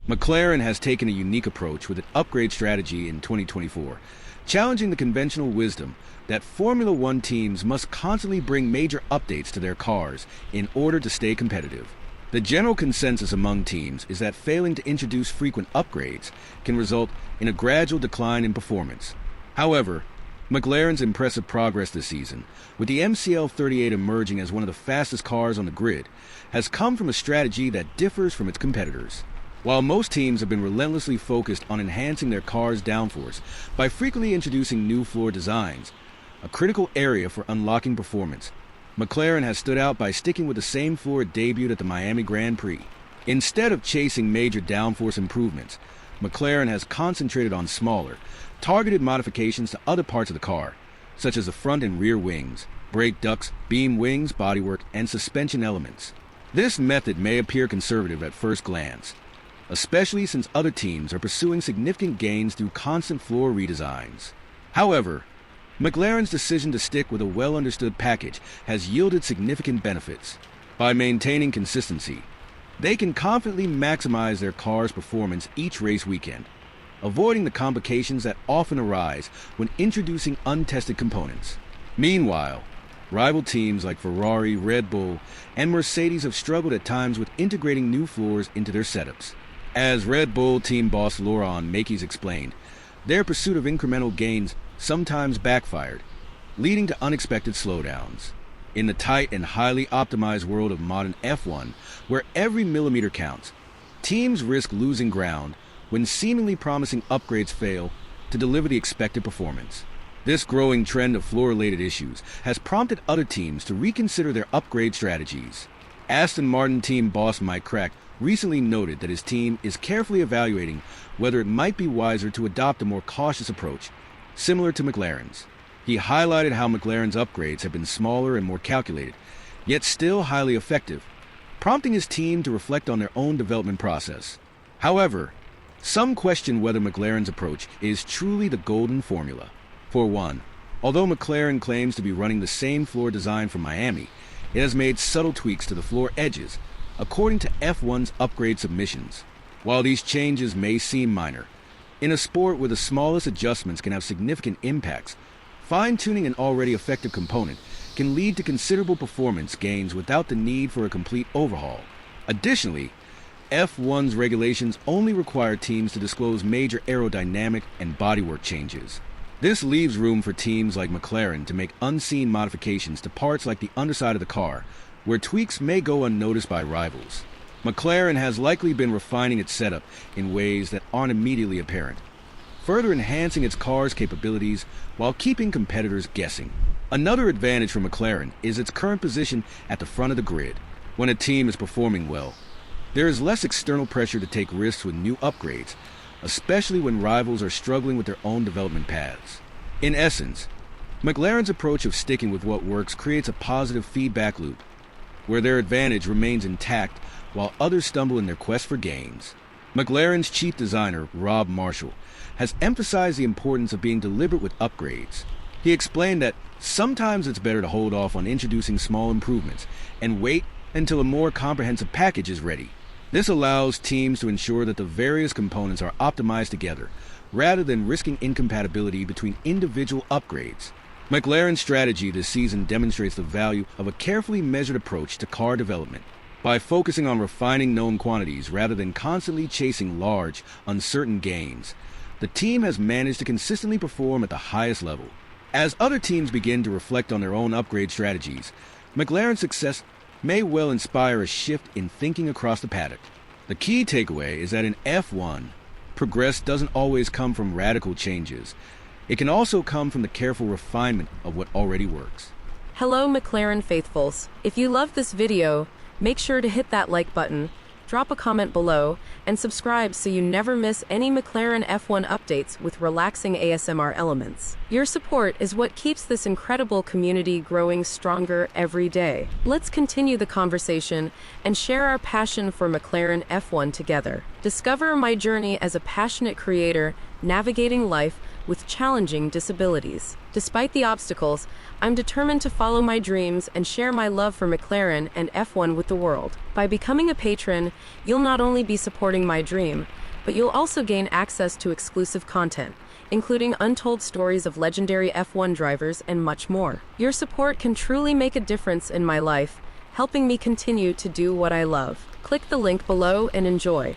McLaren has taken a unique approach with an upgrade strategy in 2024, challenging the conventional wisdom that Formula One teams must constantly bring major updates to their cars in order to stay competitive. The general consensus among teams is that failing to introduce frequent upgrades can result in a gradual decline in performance. However, McLaren's impressive progress this season, with the MCL38 emerging as one of the fastest cars on the grid, has come from a strategy that differs from its competitors. While most teams have been relentlessly focused on enhancing their car's downforce by frequently introducing new floor designs, a critical area for unlocking performance, McLaren has stood out by sticking with the same floor it debuted at the Miami Grand Prix. Instead of chasing major downforce improvements, McLaren has concentrated on smaller, targeted modifications to other parts of the car, such as the front and rear wings, brake ducts, beam wings, bodywork, and suspension elements. This method may appear conservative at first glance, especially since other teams are pursuing significant gains through constant floor redesigns. However, McLaren's decision to stick with a well-understood package has yielded significant benefits. By maintaining consistency, they can confidently maximize their car's performance each race weekend, avoiding the complications that often arise when introducing untested components. Meanwhile, rival teams like Ferrari, Red Bull, and Mercedes have struggled at times with integrating new floors into their setups. As Red Bull team boss Laurent Mekies explained, their pursuit of incremental gains sometimes backfired, leading to unexpected slowdowns. In the tight and highly optimized world of modern F1, where every millimeter counts, teams risk losing ground when seemingly promising upgrades fail to deliver the expected performance. This growing trend of floor-related issues has prompted other teams to reconsider their upgrade strategies. Aston Martin team boss Mike Crack recently noted that his team is carefully evaluating whether it might be wiser to adopt a more cautious approach, similar to McLaren's. He highlighted how McLaren's upgrades have been smaller and more calculated, yet still highly effective, prompting his team to reflect on their own development process. However, some question whether McLaren's approach is truly the golden formula. For one, although McLaren claims to be running the same floor design from Miami, it has made subtle tweaks to the floor edges, according to F1's upgrade submissions. While these changes may seem minor, in a sport where the smallest adjustments can have significant impacts, fine-tuning an already effective component can lead to considerable performance gains without the need for a complete overhaul. Additionally, F1's regulations only require teams to disclose major aerodynamic and bodywork changes. This leaves room for teams like McLaren to make unseen modifications to parts like the underside of the car, where tweaks may go unnoticed by rivals. McLaren has likely been refining its setup in ways that aren't immediately apparent, further enhancing its car's capabilities while keeping competitors guessing. Another advantage for McLaren is its current position at the front of the grid. When a team is performing well, there is less external pressure to take risks with new upgrades, especially when rivals are struggling with their own development paths. In essence, McLaren's approach of sticking with what works creates a positive feedback loop, where their advantage remains intact while others stumble in their quest for gains. McLaren's chief designer, Rob Marshall, has emphasized the importance of being deliberate with upgrades. He explained that sometimes it's better to hold off on introducing small improvements and wait until a more comprehensive package is ready. This allows teams to ensure that the various components are optimized together, rather than risking incompatibility between individual upgrades. McLaren's strategy this season demonstrates the value of a carefully measured approach to car development. By focusing on refining known quantities rather than constantly chasing large, uncertain gains, the team has managed to consistently perform at the highest level. As other teams begin to reflect on their own upgrade strategies, McLaren's success may well inspire a shift in thinking across the paddock. The key takeaway is that in F1, progress doesn't always come from radical changes. It can also come from the careful refinement of what already works. Hello McLaren faithfuls. If you loved this video, make sure to hit that like button, drop a comment below, and subscribe so you never miss any McLaren F1 updates with relaxing ASMR elements. Your support is what keeps this incredible community growing stronger every day. Let's continue the conversation and share our passion for McLaren F1 together. Discover my journey as a passionate creator, navigating life with challenging disabilities. Despite the obstacles, I'm determined to follow my dreams and share my love for McLaren and F1 with the world. By becoming a patron, you'll not only be supporting my dream, but you'll also gain access to exclusive content, including untold stories of legendary F1 drivers and much more. Your support can truly make a difference in my life, helping me continue to do what I love. Click the link below and enjoy.